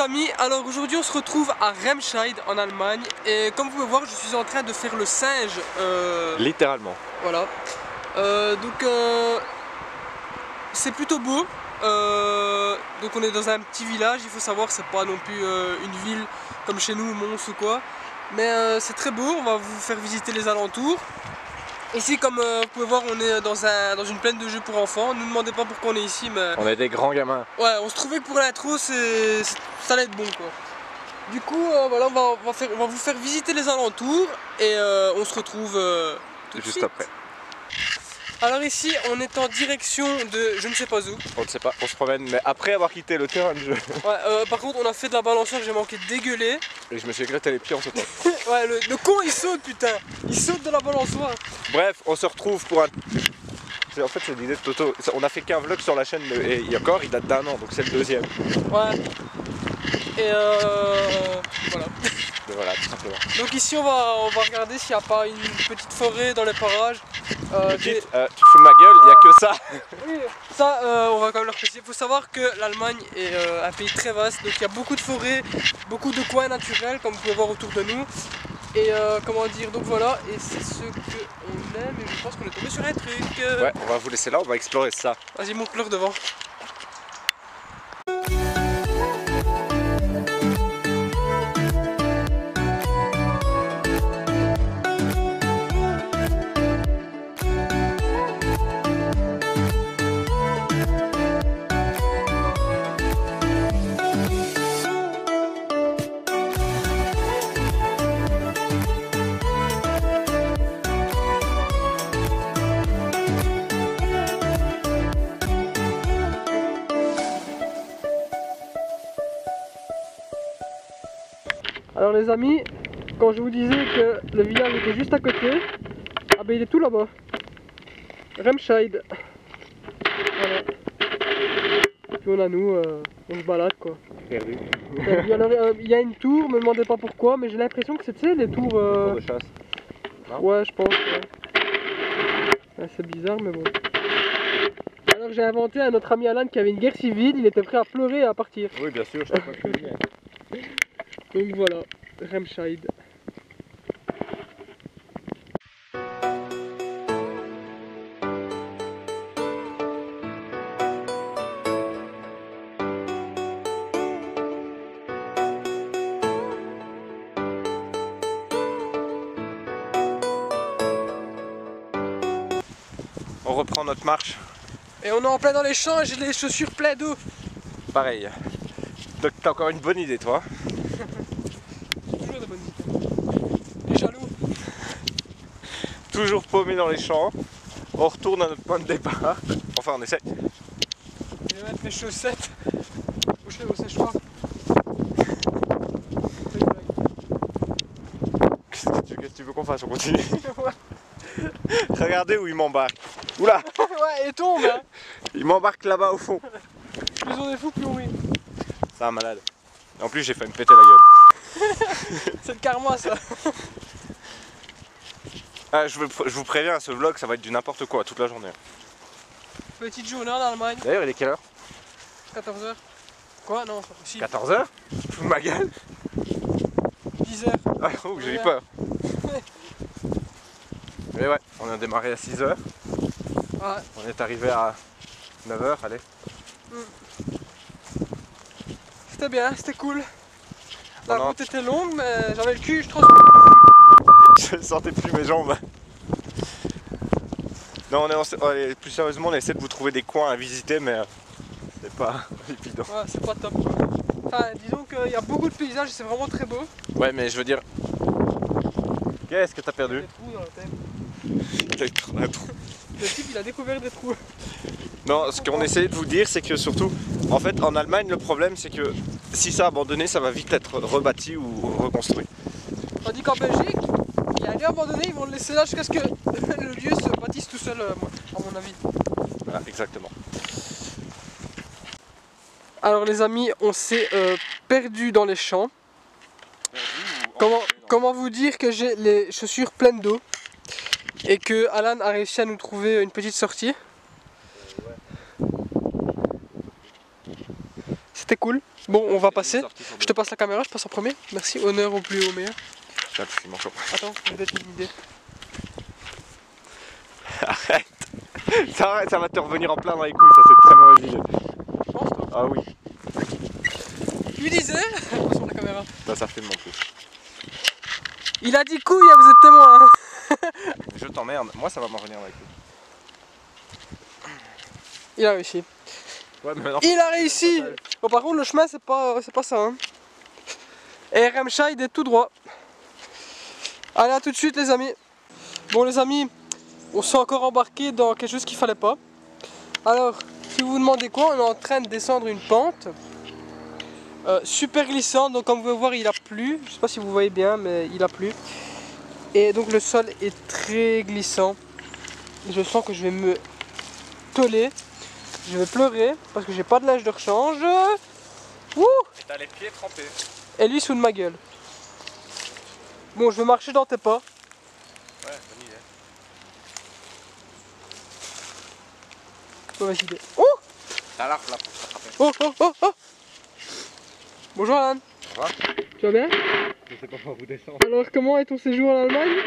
amis, alors aujourd'hui on se retrouve à Remscheid en Allemagne et comme vous pouvez voir je suis en train de faire le singe littéralement. Voilà, c'est plutôt beau, donc on est dans un petit village, il faut savoir c'est pas non plus une ville comme chez nous, Mons ou quoi, mais c'est très beau, on va vous faire visiter les alentours. Ici, comme vous pouvez voir, on est dans une plaine de jeux pour enfants. Ne nous demandez pas pourquoi on est ici, mais... On est des grands gamins. Ouais, on se trouvait que pour l'intro, ça allait être bon, quoi. Du coup, voilà, on va vous faire visiter les alentours et on se retrouve tout de Juste suite. après. Alors ici, on est en direction de je ne sais pas où. On ne sait pas, on se promène, mais après avoir quitté le terrain de jeu. Ouais, par contre, on a fait de la balançoire, j'ai manqué de dégueuler. Et je me suis éclaté les pieds en sautant. Ouais, le con il saute, putain. Il saute de la balançoire. Bref, on se retrouve pour un... En fait, c'est l'idée de Toto. On a fait qu'un vlog sur la chaîne et encore, il date d'1 an, donc c'est le deuxième. Ouais. Et voilà. Mais voilà, tout simplement. Donc ici, on va regarder s'il n'y a pas une petite forêt dans les parages. Tu te fous de ma gueule, il n'y a que ça. Oui, ça, on va quand même le préciser. Il faut savoir que l'Allemagne est un pays très vaste, donc il y a beaucoup de forêts, beaucoup de coins naturels, comme vous pouvez voir autour de nous. Et comment dire, donc voilà, et c'est ce qu'on aime, et je pense qu'on est tombé sur un truc. Ouais, on va vous laisser là, on va explorer ça. Vas-y, montre-leur devant. Alors les amis, quand je vous disais que le village était juste à côté, ah ben il est tout là-bas. Remscheid. Voilà. Puis on a nous, on se balade quoi. Perdu. Alors il y a une tour, me demandez pas pourquoi, mais j'ai l'impression que c'est, tu sais, les tours... Tour de chasse. Non, ouais, je pense. Ouais. Ouais, c'est bizarre, mais bon. Alors j'ai inventé à notre ami Alan qui avait une guerre civile, il était prêt à pleurer et à partir. oui, bien sûr, je t'ai pas cru. Donc voilà, Remscheid. On reprend notre marche. Et on est en plein dans les champs et j'ai les chaussures pleines d'eau. Pareil. Donc t'as encore une bonne idée, toi. Toujours de bonnes idées. Les jaloux. Toujours paumé dans les champs. On retourne à notre point de départ. Enfin, on essaie. Je vais mettre mes chaussettes au séchoir. Qu'est-ce que tu veux qu'on fasse? On continue. Regardez où il m'embarque. Oula! Ouais, et tombe hein. Il m'embarque là-bas au fond. Plus on est fou, plus on rit. C'est un malade. En plus, j'ai failli me péter la gueule. C'est le karma ça. Ah, je vous préviens, ce vlog, ça va être du n'importe quoi toute la journée. Petite journée en Allemagne. D'ailleurs, il est quelle heure? 14h. Quoi? Non, c'est pas possible. 14h? Tu te fous de ma gueule? 10h. Ah, oh, j'ai eu peur. Mais ouais, on a démarré à 6h. Ouais. On est arrivé à 9h, allez. C'était bien, c'était cool. La Non, route était longue, mais j'avais le cul, je transpirais. Je sentais plus mes jambes. Non, allez, plus sérieusement, on essaie de vous trouver des coins à visiter, mais c'est pas évident. Ouais, c'est pas top. Enfin, disons qu'il y a beaucoup de paysages et c'est vraiment très beau. Ouais, mais je veux dire... Qu'est-ce que t'as Il y a perdu? des trous dans la tête. Le type, il a découvert des trous. Non, ce qu'on essayait de vous dire, c'est que surtout, en fait, en Allemagne, le problème, c'est que si c'est abandonné, ça va vite être rebâti ou reconstruit. Tandis qu'en Belgique, il y a un lieu abandonné, ils vont le laisser là jusqu'à ce que le lieu se bâtisse tout seul, à mon avis. Voilà, exactement. Alors les amis, on s'est perdu dans les champs. Comment vous dire que j'ai les chaussures pleines d'eau et que Alan a réussi à nous trouver une petite sortie. C'était cool. Bon, on va passer. Je te passe la caméra, je passe en premier. Merci, honneur au plus haut meilleur. Attends, peut-être une idée. Arrête. Ça va te revenir en plein dans les couilles, ça c'est une très mauvaise idée. Je pense toi. Ah oui. Tu disais sur la caméra. Ça filme en plus. Il a dit couille, vous êtes témoin. Hein. Je t'emmerde, moi ça va m'en revenir dans les couilles. Il a réussi. Ouais, mais maintenant, Il a réussi. Bon, par contre le chemin c'est pas ça. Hein. Et Remscheid est tout droit. Allez, à tout de suite les amis. Bon les amis, on s'est encore embarqué dans quelque chose qu'il fallait pas. Alors, si vous vous demandez quoi, on est en train de descendre une pente. Super glissante, donc comme vous pouvez voir il a plu. Je sais pas si vous voyez bien mais il a plu. Et donc le sol est très glissant. Je sens que je vais me toller. Je vais pleurer parce que j'ai pas de linge de rechange. Wouh! t'as les pieds trempés. Et lui sous de ma gueule. Bon, je vais marcher dans tes pas. Ouais, bonne idée. Mauvaise idée. Oh! T'as l'arbre là pour te rattraper. Oh, oh, oh, oh! Bonjour Alan. Ça va? Tu vas bien? Je sais pas comment vous descendre. Alors comment est ton séjour en Allemagne?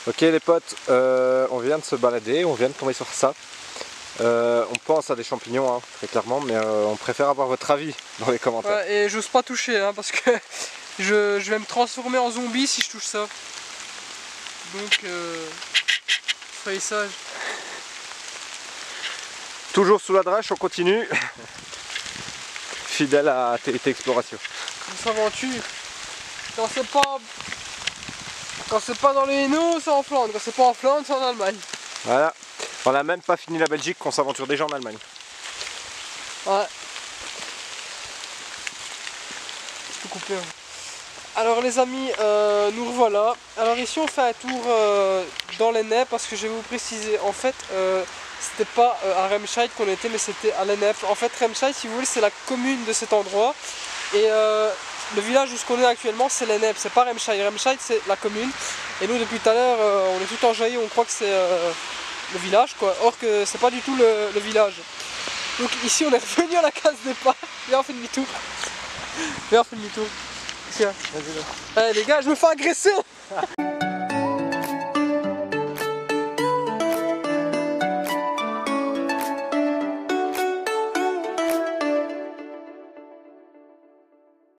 Ok les potes, on vient de se balader, on vient de tomber sur ça. On pense à des champignons, hein, très clairement, mais on préfère avoir votre avis dans les commentaires. Ouais, et j'ose pas toucher hein, parce que je vais me transformer en zombie si je touche ça. Donc soyez sages. Toujours sous la drache, on continue. Fidèle à TT Exploration. On s'aventure. Quand c'est pas dans les Hainaut, c'est en Flandre. Quand c'est pas en Flandre, c'est en Allemagne. Voilà, on n'a même pas fini la Belgique qu'on s'aventure déjà en Allemagne. Ouais. Je peux couper. Hein. Alors les amis, nous revoilà. Alors ici on fait un tour dans les Nez parce que je vais vous préciser, en fait c'était pas à Remscheid qu'on était mais c'était à l'Ennep. En fait Remscheid si vous voulez c'est la commune de cet endroit et le village où on est actuellement c'est l'Ennep, c'est pas Remscheid. Remscheid c'est la commune et nous depuis tout à l'heure on est tout enjaillé, on croit que c'est le village quoi, or que c'est pas du tout le village. Donc ici on est revenu à la case départ, viens on fait demi-tour. Viens on fait demi-tour. Tiens, vas-y là. Allez les gars, je me fais agresser.